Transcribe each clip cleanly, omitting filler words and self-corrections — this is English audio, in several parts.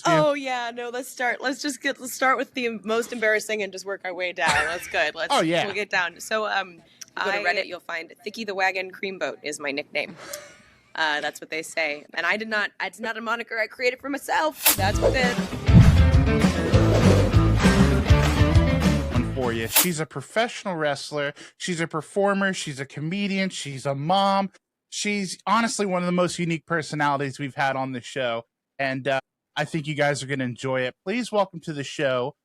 view? Oh yeah, no, let's start. Let's start with the most embarrassing and just work our way down. That's good. Oh, yeah. We'll get down. So you go to Reddit, you'll find Vicky the Wagon Creamboat is my nickname. That's what they say. And it's not a moniker I created for myself. That's what it is. For you. She's a professional wrestler. She's a performer. She's a comedian. She's a mom. She's honestly one of the most unique personalities we've had on the show. And I think you guys are going to enjoy it. Please welcome to the show,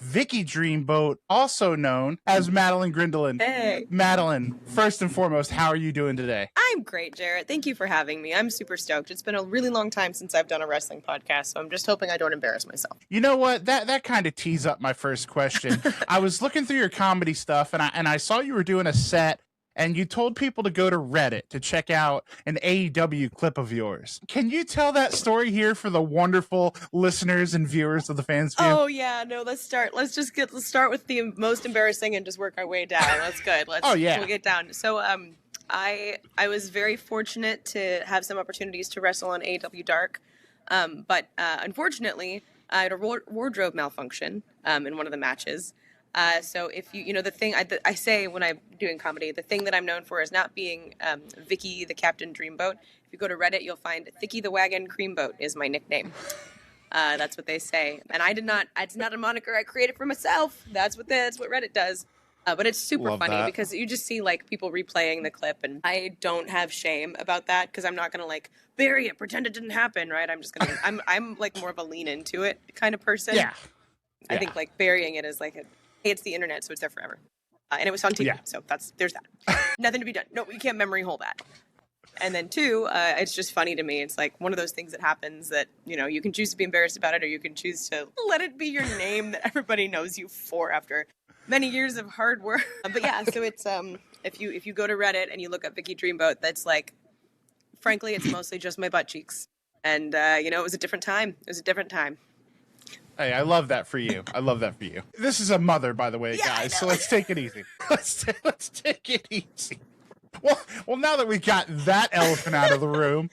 Vicky Dreamboat, also known as Madeline Grindelin. Hey. Madeline, first and foremost, how are you doing today? I'm great, Jarrett. Thank you for having me. I'm super stoked. It's been a really long time since I've done a wrestling podcast, so I'm just hoping I don't embarrass myself. You know what? That kind of tees up my first question. I was looking through your comedy stuff, and I saw you were doing a set, and you told people to go to Reddit to check out an AEW clip of yours. Can you tell that story here for the wonderful listeners and viewers of the Fans View? Oh yeah, no, let's start. Let's start with the most embarrassing and just work our way down. That's good. We'll get down. So I was very fortunate to have some opportunities to wrestle on AEW Dark, but unfortunately I had a wardrobe malfunction in one of the matches. So if the thing I say when I'm doing comedy, the thing that I'm known for is not being Vicky the Captain Dreamboat. If you go to Reddit, you'll find Vicky the Wagon Creamboat is my nickname. That's what they say. And it's not a moniker I created for myself. That's what Reddit does. But it's super funny because you just see like people replaying the clip, and I don't have shame about that because I'm not going to like bury it, pretend it didn't happen. Right. I'm just going to, I'm like more of a lean into it kind of person. Yeah. I think like burying it is like it's the internet, so it's there forever. And it was on TV, so there's that. Nothing to be done. No, you can't memory hole that. And then two, it's just funny to me. It's like one of those things that happens that, you can choose to be embarrassed about it, or you can choose to let it be your name that everybody knows you for after many years of hard work. But yeah, so it's if you go to Reddit and you look up Vicky Dreamboat, that's like, frankly, it's mostly just my butt cheeks. And it was a different time. It was a different time. Hey, I love that for you. This is a mother, by the way, guys. So let's take it easy. Let's take it easy. Well, now that we got that elephant out of the room,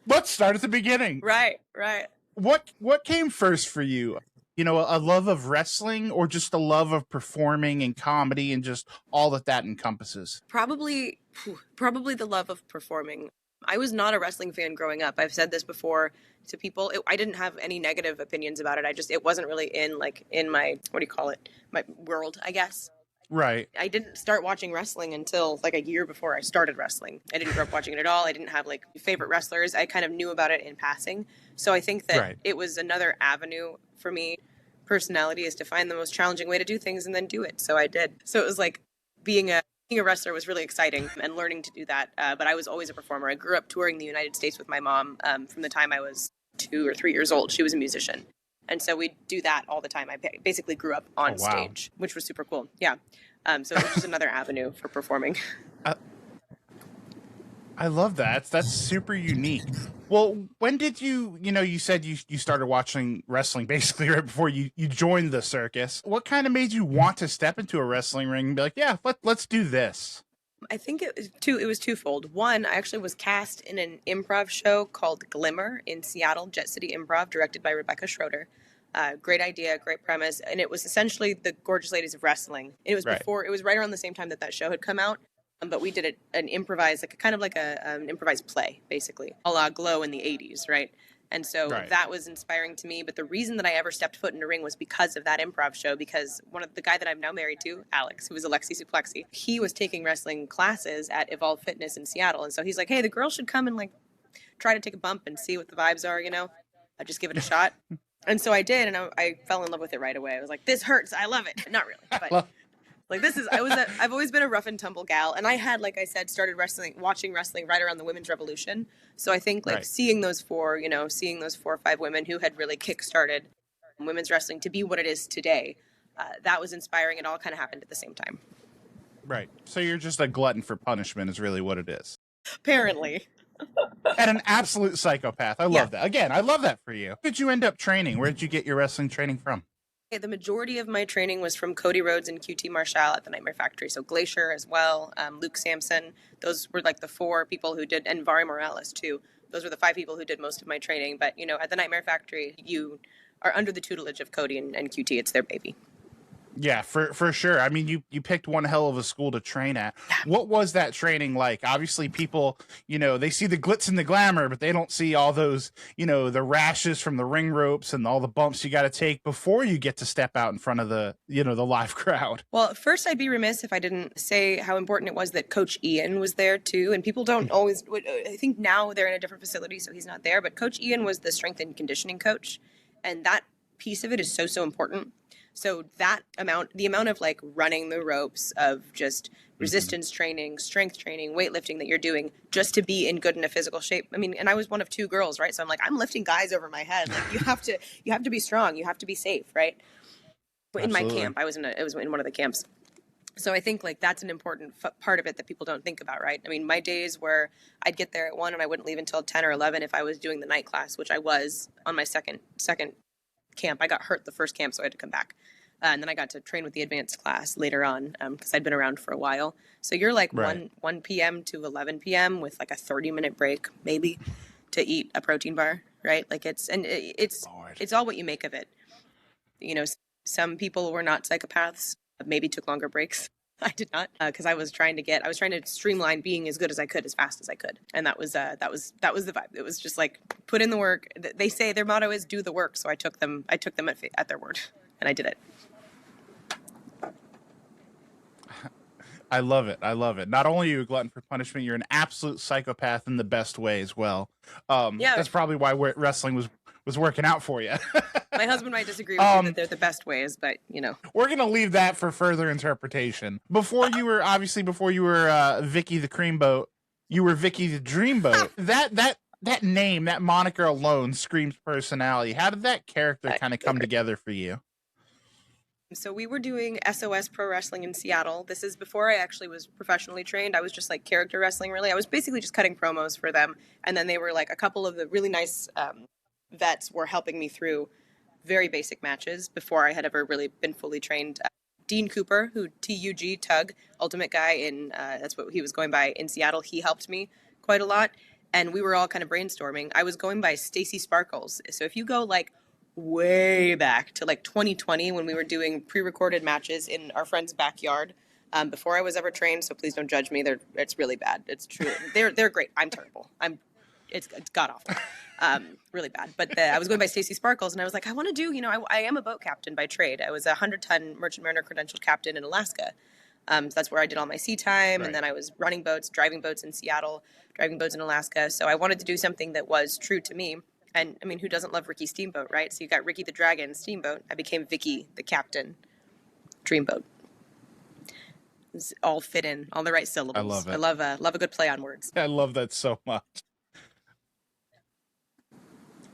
let's start at the beginning. Right. What came first for you? A love of wrestling, or just a love of performing and comedy and just all that encompasses? Probably the love of performing. I was not a wrestling fan growing up. I've said this before to people. I didn't have any negative opinions about it. It wasn't really in my, my world, I guess. Right. I didn't start watching wrestling until like a year before I started wrestling. I didn't grow up watching it at all. I didn't have like favorite wrestlers. I kind of knew about it in passing. So I think that it was another avenue for me. Personality is to find the most challenging way to do things and then do it. So I did. So it was like being a wrestler was really exciting, and learning to do that. But I was always a performer. I grew up touring the United States with my mom from the time I was 2 or 3 years old. She was a musician. And so we do that all the time. I basically grew up on stage, which was super cool. Yeah. So it was just another avenue for performing. I love that. That's super unique. Well, when did you said you started watching wrestling basically right before you joined the circus. What kind of made you want to step into a wrestling ring and be like, yeah, let's do this? I think it was twofold. One, I actually was cast in an improv show called Glimmer in Seattle, Jet City Improv, directed by Rebecca Schroeder. Great idea, great premise. And it was essentially the Gorgeous Ladies of Wrestling. It was it was right around the same time that show had come out. But we did an improvised, an improvised play, basically, a la Glow in the 80s, right? And so that was inspiring to me. But the reason that I ever stepped foot in a ring was because of that improv show, because the guy that I'm now married to, Alex, who was Alexi Suplexi, he was taking wrestling classes at Evolve Fitness in Seattle. And so he's like, hey, the girls should come and try to take a bump and see what the vibes are, I just give it a shot. And so I did, and I fell in love with it right away. I was like, this hurts. I love it. Not really, but... I've always been a rough and tumble gal, and I had, like I said, started watching wrestling right around the Women's Revolution. So I think seeing those 4 or 5 women who had really kickstarted women's wrestling to be what it is today, that was inspiring. It all kind of happened at the same time. Right. So you're just a glutton for punishment is really what it is. Apparently. And an absolute psychopath. I love that. Again, I love that for you. Where did you end up training? Where did you get your wrestling training from? The majority of my training was from Cody Rhodes and QT Marshall at the Nightmare Factory. So Glacier as well, Luke Sampson. Those were the 4 people who did, and Vari Morales too. Those were the 5 people who did most of my training. But, at the Nightmare Factory, you are under the tutelage of Cody and QT. It's their baby. Yeah, for sure. I mean, you picked one hell of a school to train at. What was that training like? Obviously, people, they see the glitz and the glamour, but they don't see all those, the rashes from the ring ropes and all the bumps you got to take before you get to step out in front of the, the live crowd. Well, first, I'd be remiss if I didn't say how important it was that Coach Ian was there too. And people don't always, I think now they're in a different facility, so he's not there. But Coach Ian was the strength and conditioning coach. And that piece of it is so, so important. So the amount of like running the ropes of just resistance training, strength training, weightlifting that you're doing just to be in good enough physical shape. I mean, and I was one of 2 girls, right? So I'm like, I'm lifting guys over my head. Like you have to be strong. You have to be safe, right? In my camp, it was in one of the camps. So I think like that's an important part of it that people don't think about, right? I mean, my days where I'd get there at 1 and I wouldn't leave until 10 or 11 if I was doing the night class, which I was on my second camp. I got hurt the first camp, so I had to come back. And then I got to train with the advanced class later on because I'd been around for a while. So you're like 1 p.m. to 11 p.m. with like a 30-minute break maybe to eat a protein bar, right? Like it's all what you make of it. Some people were not psychopaths, maybe took longer breaks. I did not because I was trying to streamline being as good as I could as fast as I could. And that was the vibe. It was just like put in the work. They say their motto is do the work. So I took them at their word and I did it. I love it. Not only are you a glutton for punishment, you're an absolute psychopath in the best way as well. That's probably why wrestling was working out for you. My husband might disagree with you that they're the best ways, but we're gonna leave that for further interpretation. Before you were Vicky the Creamboat, you were Vicky the Dreamboat. that name, that moniker alone screams personality. How did that character kind of come together for you? So we were doing SOS Pro Wrestling in Seattle. This is before I actually was professionally trained. I was just like character wrestling, really. I was basically just cutting promos for them. And then they were like a couple of the really nice vets were helping me through very basic matches before I had ever really been fully trained. Dean Cooper, who TUG, Tug, Ultimate Guy, that's what he was going by in Seattle. He helped me quite a lot. And we were all kind of brainstorming. I was going by Stacy Sparkles. So if you go like way back to like 2020 when we were doing pre-recorded matches in our friend's backyard before I was ever trained, so please don't judge me. It's really bad. It's true. They're great. I'm terrible. It's god awful. Really bad. But I was going by Stacy Sparkles and I was like, I want to do, I am a boat captain by trade. I was a 100-ton merchant mariner credentialed captain in Alaska. So that's where I did all my sea time. Right. And then I was running boats, driving boats in Seattle, driving boats in Alaska. So I wanted to do something that was true to me. And, I mean, who doesn't love Ricky Steamboat, right? So you got Ricky the Dragon, Steamboat. I became Vicky the Captain, Dreamboat. It's all fit in, all the right syllables. I love it. I love a good play on words. I love that so much.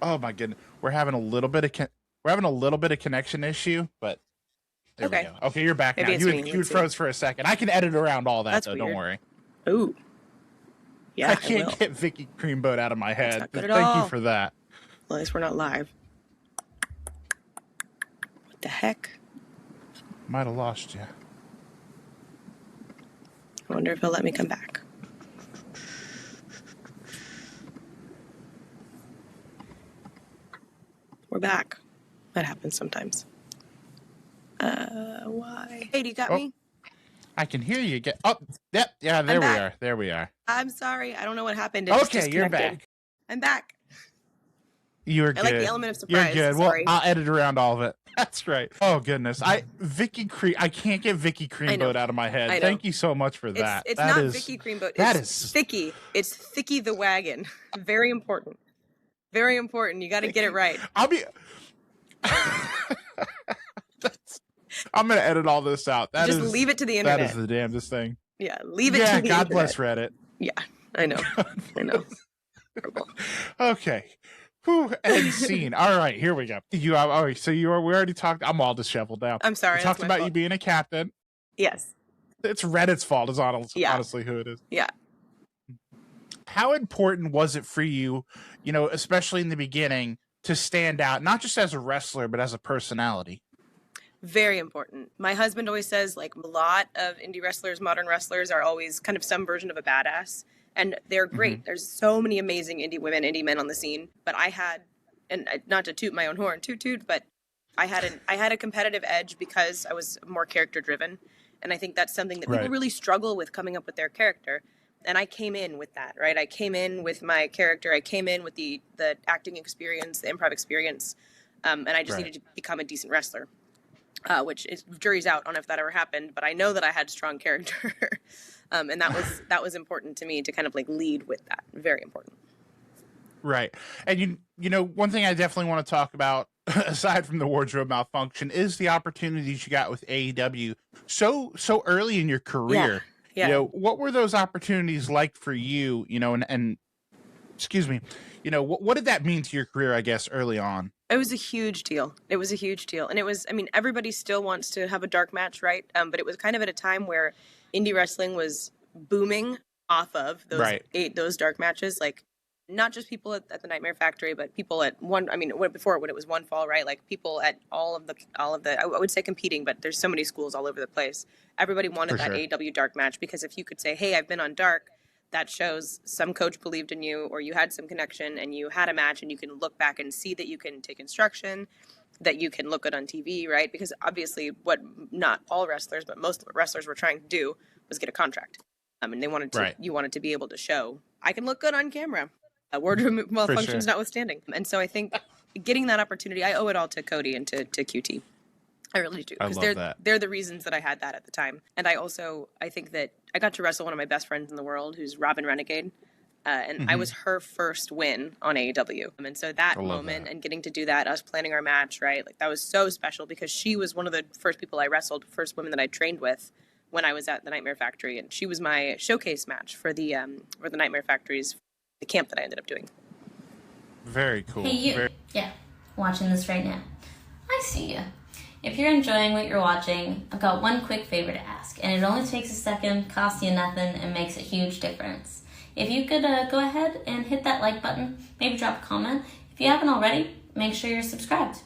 Oh, my goodness. We're having a little bit of connection issue, but there we go. Okay, you're back now. You froze for a second. I can edit around all that, though. Don't worry. Ooh. Yeah, I can't get Vicky Dreamboat out of my head. Not good at Thank all. you for that. Well, at least we're not live. What the heck? Might have lost you. I wonder if he'll let me come back. We're back. That happens sometimes. Why? Hey, do you got me? I can hear you. Yep. Yeah, there we are. I'm sorry. I don't know what happened. Okay, you're back. I'm back. You're good. I like the element of surprise. You're good. Sorry. Well, I'll edit around all of it. That's right. Oh goodness. I can't get Vicky Creamboat out of my head. Thank you so much for that. It's not Vicky Creamboat. It's Thicky. It's Thicky the Wagon. Very important. Very important. You got to get it right. I'm going to edit all this out. Just leave it to the internet. That is the damnedest thing. Yeah, leave it to the internet. God bless Reddit. Yeah, I know. Okay. Whew, end scene. All right, here we go. We already talked. I'm all disheveled now. I'm sorry. We talked about you being a captain. Yes. It's Reddit's fault, is honestly who it is. Yeah. How important was it for you, especially in the beginning, to stand out, not just as a wrestler, but as a personality? Very important. My husband always says, like, a lot of indie wrestlers, modern wrestlers are always kind of some version of a badass. and they're great. There's so many amazing indie women, indie men on the scene, but I had, and not to toot my own horn, toot, but I had a competitive edge because I was more character driven, and I think that's something that people really struggle with, coming up with their character. And I came in with that, right? I came in with my character. I came in with the acting experience, the improv experience, and I just needed to become a decent wrestler, which is, jury's out on if that ever happened. But I know that I had strong character, and that was important to me to kind of like lead with that. Very important. Right. And you know, one thing I definitely want to talk about, aside from the wardrobe malfunction, is the opportunities you got with AEW so early in your career. Yeah. You know, what were those opportunities like for you, you know, and excuse me, you know, what did that mean to your career, I guess, early on? It was a huge deal. And it was, I mean, everybody still wants to have a dark match, right? But it was kind of at a time where indie wrestling was booming off of those dark matches. Like, not just people at the Nightmare Factory, but people at when it was One Fall, right? Like people at all of the, I would say competing, but there's so many schools all over the place. Everybody wanted that AEW dark match, because if you could say, hey, I've been on dark, that shows some coach believed in you, or you had some connection and you had a match, and you can look back and see that you can take instruction, that you can look good on TV, right? Because obviously what not all wrestlers, but most wrestlers were trying to do was get a contract. And they wanted to, you wanted to be able to show, I can look good on camera. Wardrobe malfunctions notwithstanding. And so I think getting that opportunity, I owe it all to Cody and to QT. I really do. Because they're the reasons that I had that at the time. And I think that I got to wrestle one of my best friends in the world, who's Robin Renegade. And I was her first win on AEW. And so that moment and getting to do that, us planning our match, right? Like that was so special, because she was one of the first people I wrestled, first women that I trained with when I was at the Nightmare Factory. And she was my showcase match for the Nightmare Factory's the camp that I ended up doing. Very cool. Hey, you. Yeah, watching this right now. I see you. If you're enjoying what you're watching, I've got one quick favor to ask, and it only takes a second, costs you nothing, and makes a huge difference. If you could go ahead and hit that like button, maybe drop a comment. If you haven't already, make sure you're subscribed.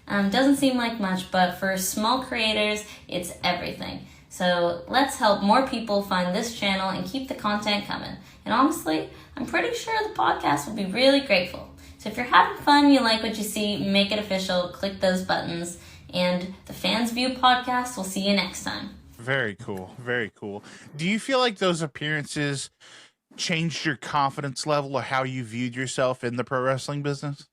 Doesn't seem like much, but for small creators, it's everything. So let's help more people find this channel and keep the content coming. And honestly, I'm pretty sure the podcast will be really grateful. So if you're having fun, you like what you see, make it official, click those buttons, and the Fans View podcast, we'll see you next time. Very cool. Very cool. Do you feel like those appearances changed your confidence level or how you viewed yourself in the pro wrestling business?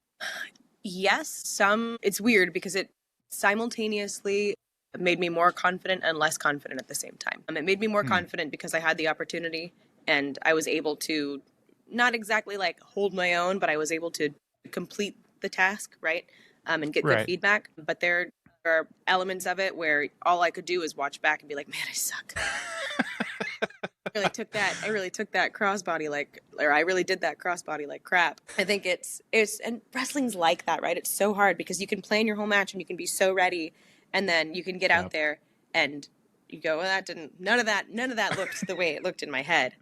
Yes, it's weird because it simultaneously made me more confident and less confident at the same time. It made me more confident because I had the opportunity and I was able to not exactly like hold my own, but I was able to complete the task, right? And get good feedback. But there are elements of it where all I could do is watch back and be like, man, I suck. I really took that crossbody I really did that crossbody like crap. I think it's and wrestling's like that, right? It's so hard because you can plan your whole match and you can be so ready, and then you can get out there and you go, well, none of that looked the way it looked in my head.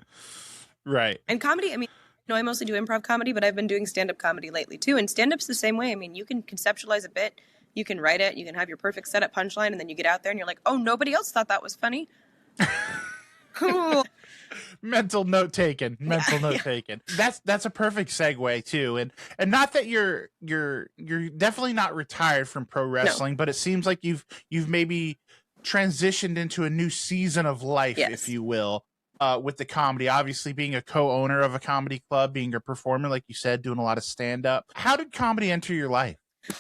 Right. And comedy, I mean, I mostly do improv comedy, but I've been doing stand-up comedy lately too. And stand-up's the same way. I mean, you can conceptualize a bit, you can write it, you can have your perfect setup punchline, and then you get out there and you're like, oh, nobody else thought that was funny. Cool. Mental note taken. Taken. That's a perfect segue too. And not that you're definitely not retired from pro wrestling, but it seems like you've maybe transitioned into a new season of life, if you will, with the comedy. Obviously being a co-owner of a comedy club, being a performer, like you said, doing a lot of stand-up. How did comedy enter your life?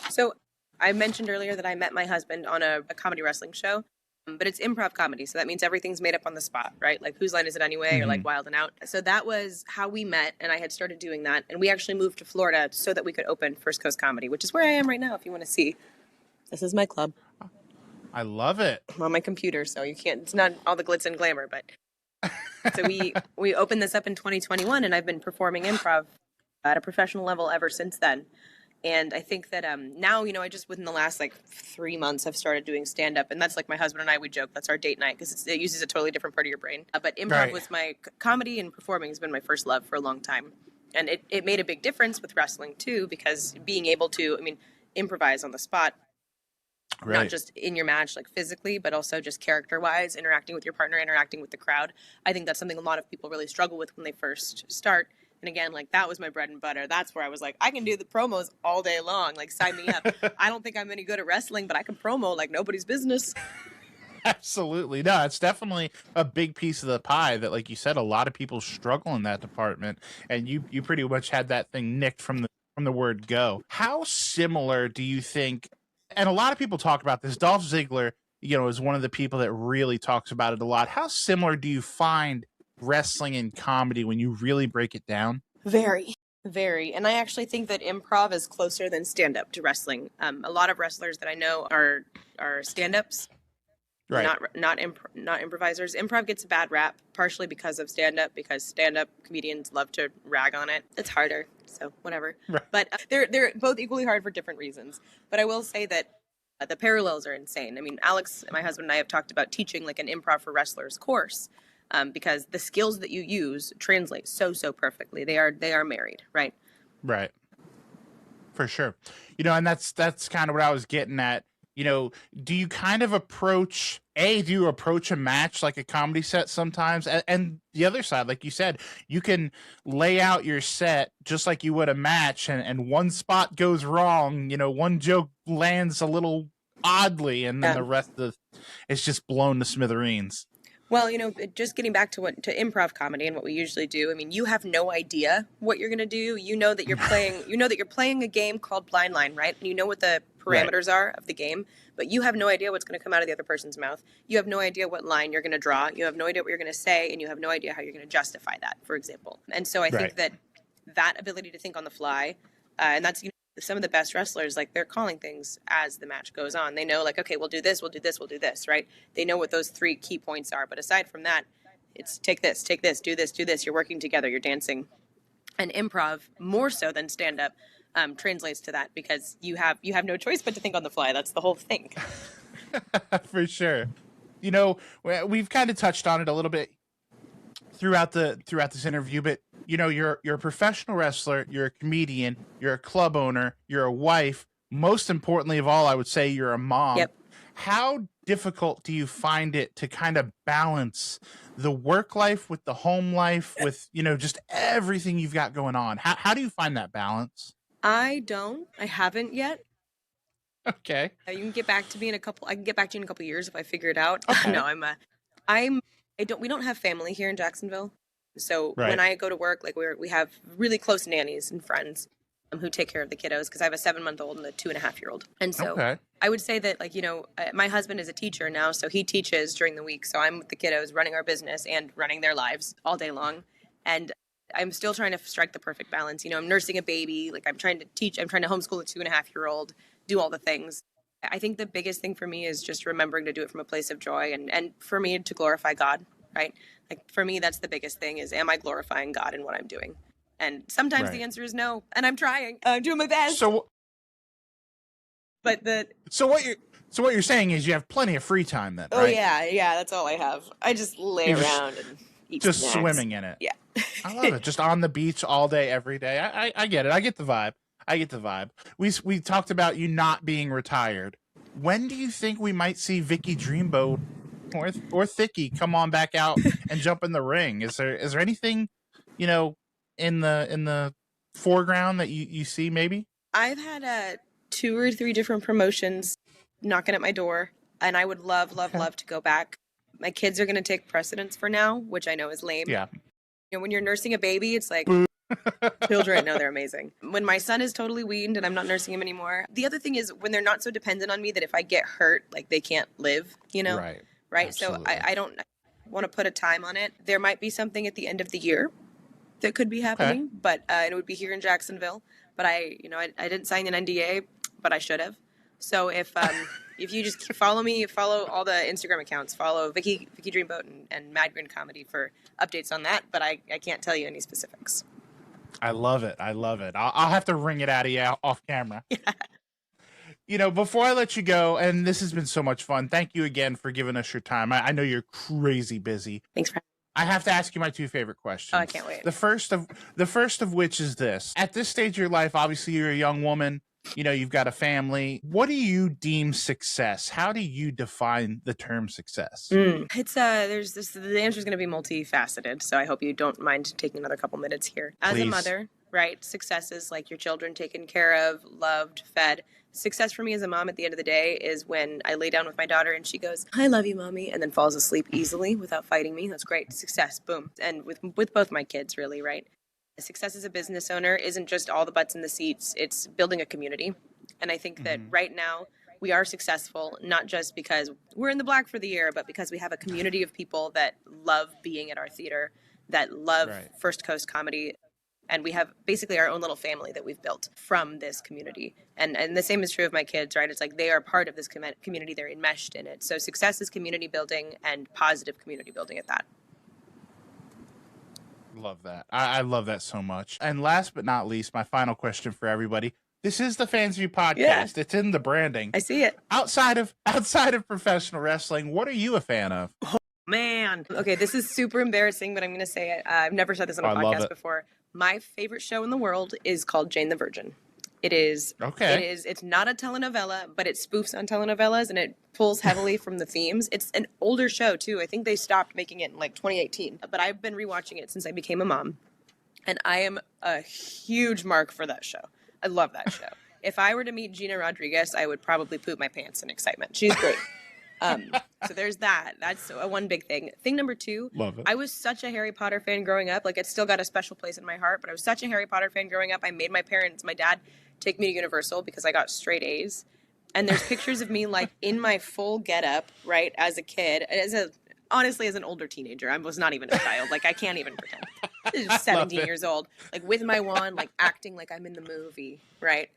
So I mentioned earlier that I met my husband on a comedy wrestling show. But it's improv comedy, so that means everything's made up on the spot, right? Like, whose line is it anyway, or like Wild and Out. So that was how we met, and I had started doing that. And we actually moved to Florida so that we could open First Coast Comedy, which is where I am right now, if you want to see. This is my club. I love it. I'm on my computer, so you can't, it's not all the glitz and glamour, but. So we opened this up in 2021, and I've been performing improv at a professional level ever since then. And I think that now, I just within the last 3 months have started doing stand-up. And that's like my husband and I, we joke, that's our date night because it uses a totally different part of your brain. But improv was my comedy, and performing has been my first love for a long time. And it made a big difference with wrestling too, because being able to, improvise on the spot Right. not just in your match, like physically, but also just character wise, interacting with your partner, interacting with the crowd. I think that's something a lot of people really struggle with when they first start. And again, like that was my bread and butter. That's where I was like, I can do the promos all day long. Like, sign me up. I don't think I'm any good at wrestling, but I can promo like nobody's business. Absolutely. No, it's definitely a big piece of the pie that, like you said, a lot of people struggle in that department. And you pretty much had that thing nicked from the word go. How similar do you think, and a lot of people talk about this, Dolph Ziggler, is one of the people that really talks about it a lot. How similar do you find wrestling and comedy when you really break it down? Very, very. And I actually think that improv is closer than stand-up to wrestling. A lot of wrestlers that I know are stand-ups, right? Not improvisers. Improv gets a bad rap, partially because of stand-up, because stand-up comedians love to rag on it. It's harder, so whatever. Right. But they're both equally hard for different reasons. But I will say that the parallels are insane. I mean, Alex, my husband, and I have talked about teaching like an improv for wrestlers course. Because the skills that you use translate so perfectly. They are married, right? Right. For sure. And that's kind of what I was getting at. Do you kind of approach a match like a comedy set sometimes? And the other side, like you said, you can lay out your set just like you would a match, and one spot goes wrong, one joke lands a little oddly, and then the rest of it's just blown to smithereens. Well, just getting back to improv comedy and what we usually do. I mean, you have no idea what you're going to do. You know that you're playing a game called Blind Line, right? And you know what the parameters are of the game, but you have no idea what's going to come out of the other person's mouth. You have no idea what line you're going to draw. You have no idea what you're going to say, and you have no idea how you're going to justify that, for example. And so I think that ability to think on the fly, and that's some of the best wrestlers, like, they're calling things as the match goes on. They know, like, okay, we'll do this, right? They know what those 3 key points are. But aside from that, it's take this, do this. You're working together, you're dancing. And improv, more so than stand-up, translates to that, because you have no choice but to think on the fly. That's the whole thing. For sure. We've kind of touched on it a little bit throughout this interview, but you're a professional wrestler, you're a comedian, you're a club owner, you're a wife. Most importantly of all, I would say you're a mom. Yep. How difficult do you find it to kind of balance the work life with the home life, with just everything you've got going on? How do you find that balance? I haven't yet. Okay. You can get back to me I can get back to you in a couple years if I figure it out. Okay. No, we don't have family here in Jacksonville. So when I go to work, like, we have really close nannies and friends who take care of the kiddos, because I have a 7-month-old and a 2.5-year-old. And so I would say that, like, my husband is a teacher now, so he teaches during the week. So I'm with the kiddos running our business and running their lives all day long. And I'm still trying to strike the perfect balance. I'm nursing a baby. Like, I'm trying to homeschool a 2.5-year-old, do all the things. I think the biggest thing for me is just remembering to do it from a place of joy, and for me to glorify God, right? Like, for me, that's the biggest thing, is, am I glorifying God in what I'm doing? And sometimes the answer is no, and I'm trying. I'm doing my best. So what you're saying is you have plenty of free time then, right? Oh yeah, that's all I have. I just lay around and eat just snacks. Swimming in it. Yeah. I love it. Just on the beach all day, every day. I get it. I get the vibe. We talked about you not being retired. When do you think we might see Vicky Dreamboat or Thicky come on back out and jump in the ring? Is there anything, in the foreground that you see maybe? I've had 2 or 3 different promotions knocking at my door, and I would love to go back. My kids are going to take precedence for now, which I know is lame. Yeah. When you're nursing a baby, it's like children, no, they're amazing. When my son is totally weaned and I'm not nursing him anymore. The other thing is when they're not so dependent on me that if I get hurt, like, they can't live, Right. Absolutely. So I don't want to put a time on it. There might be something at the end of the year that could be happening, but it would be here in Jacksonville. But I didn't sign an NDA, but I should have. So if you just follow all the Instagram accounts, follow Vicky Dreamboat and Mad Grin Comedy for updates on that. But I can't tell you any specifics. I love it. I'll have to wring it out of you off camera. Yeah. Before I let you go, and this has been so much fun, thank you again for giving us your time. I know you're crazy busy. Thanks for I have to ask you my 2 favorite questions. Oh, I can't wait. The first of which is this. At this stage of your life, obviously you're a young woman. You know, you've got a family. What do you deem success? How do you define the term success? It's there's this, the answer is going to be multifaceted, so I hope you don't mind taking another couple minutes here. As Please. a mother, right, success is like your children taken care of, loved, fed. Success for me as a mom at the end of the day is when I lay down with my daughter and she goes, "I love you, mommy," and then falls asleep easily without fighting me. That's great. Success, boom. And with both my kids, really, right? Success as a business owner isn't just all the butts in the seats. It's building a community. And I think that right now we are successful, not just because we're in the black for the year, but because we have a community of people that love being at our theater, that love First Coast comedy. And we have basically our own little family that we've built from this community. And the same is true of my kids, right? It's like they are part of this community. They're enmeshed in it. So success is community building and positive community building at that. Love that. I love that so much. And last but not least, my final question for everybody. This is the Fans View podcast. Yeah. It's in the branding. I see it. Outside of professional wrestling, what are you a fan of? Oh, man. Okay, this is super embarrassing, but I'm going to say it. I've never said this on a podcast before. My favorite show in the world is called Jane the Virgin. It is. Okay. It's not a telenovela, but it spoofs on telenovelas and it pulls heavily from the themes. It's an older show too. I think they stopped making it in like 2018, but I've been rewatching it since I became a mom, and I am a huge mark for that show. I love that show. If I were to meet Gina Rodriguez, I would probably poop my pants in excitement. She's great. So there's that. That's one big thing. Thing number two, love it. I was such a Harry Potter fan growing up. Like, it's still got a special place in my heart, but I was such a Harry Potter fan growing up. I made my dad take me to Universal because I got straight A's. And there's pictures of me like in my full getup, right, as a kid, honestly, as an older teenager. I was not even a child. Like, I can't even pretend. I was 17 years old, like with my wand, like acting like I'm in the movie, right?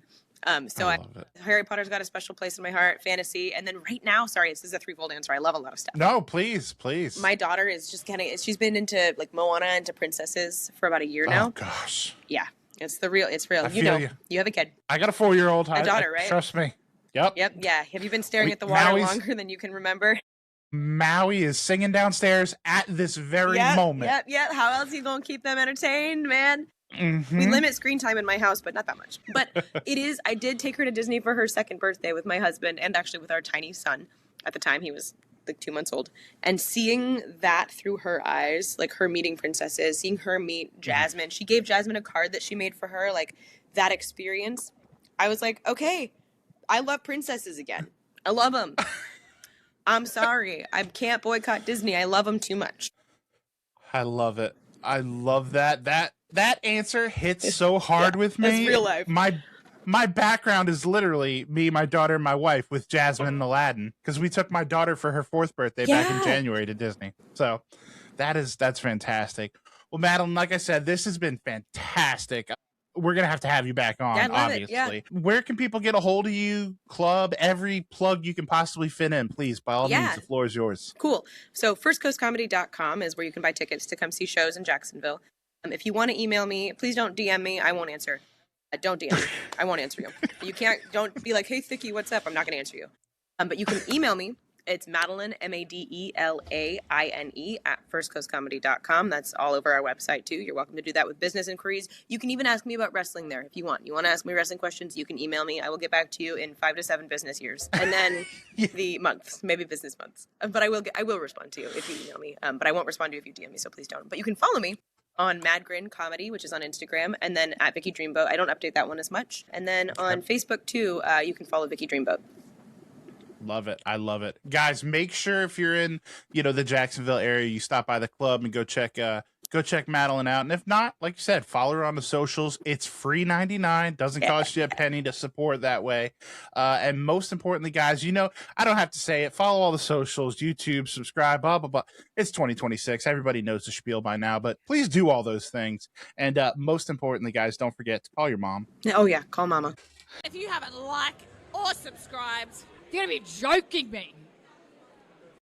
Harry Potter's got a special place in my heart, fantasy. And then right now, sorry, this is a threefold answer. I love a lot of stuff. No, please. My daughter is just she's been into like Moana, into princesses for about a year now. Oh, gosh. Yeah, it's real. You have a kid. I got a 4-year-old. A daughter, right? Trust me. Yep. Yeah. Have you been staring at the water longer than you can remember? Maui is singing downstairs at this very moment. Yep. How else are you going to keep them entertained, man? Mm-hmm. We limit screen time in my house, but not that much. But I did take her to Disney for her second birthday with my husband and actually with our tiny son. At the time, he was like 2 months old. And seeing that through her eyes, like her meeting princesses, seeing her meet Jasmine. She gave Jasmine a card that she made for her, like that experience. I was like, okay, I love princesses again. I love them. I'm sorry. I can't boycott Disney. I love them too much. I love it. I love that. That answer hits so hard with me. It's real life. My background is literally me, my daughter, and my wife with Jasmine and Aladdin, because we took my daughter for her 4th birthday back in January to Disney. So that's fantastic. Well, Madeline, like I said, this has been fantastic. We're going to have you back on, obviously. Where can people get a hold of you? Club, every plug you can possibly fit in, please. By all means, the floor is yours. Cool. So firstcoastcomedy.com is where you can buy tickets to come see shows in Jacksonville. If you want to email me, please don't DM me. I won't answer. Don't DM me. I won't answer you. Don't be like, hey, Thicky, what's up? I'm not going to answer you. But you can email me. It's Madeline, Madelaine, at firstcoastcomedy.com. That's all over our website, too. You're welcome to do that with business inquiries. You can even ask me about wrestling there if you want. You want to ask me wrestling questions, you can email me. I will get back to you in 5 to 7 business years. And then the months, maybe business months. But I will respond to you if you email me. But I won't respond to you if you DM me, so please don't. But you can follow me on Mad Grin Comedy, which is on Instagram, and then at Vicky Dreamboat. I don't update that one as much. And then on Facebook, too, you can follow Vicky Dreamboat. Love it. I love it. Guys, make sure if you're in, the Jacksonville area, you stop by the club and go check Madeline out. And if not, like you said, follow her on the socials. It's free 99. Doesn't cost you a penny to support that way. And most importantly, guys, I don't have to say it. Follow all the socials, YouTube, subscribe, blah, blah, blah. It's 2026. Everybody knows the spiel by now, but please do all those things. And most importantly, guys, don't forget to call your mom. Oh, yeah. Call mama. If you haven't liked or subscribed, you're going to be joking me.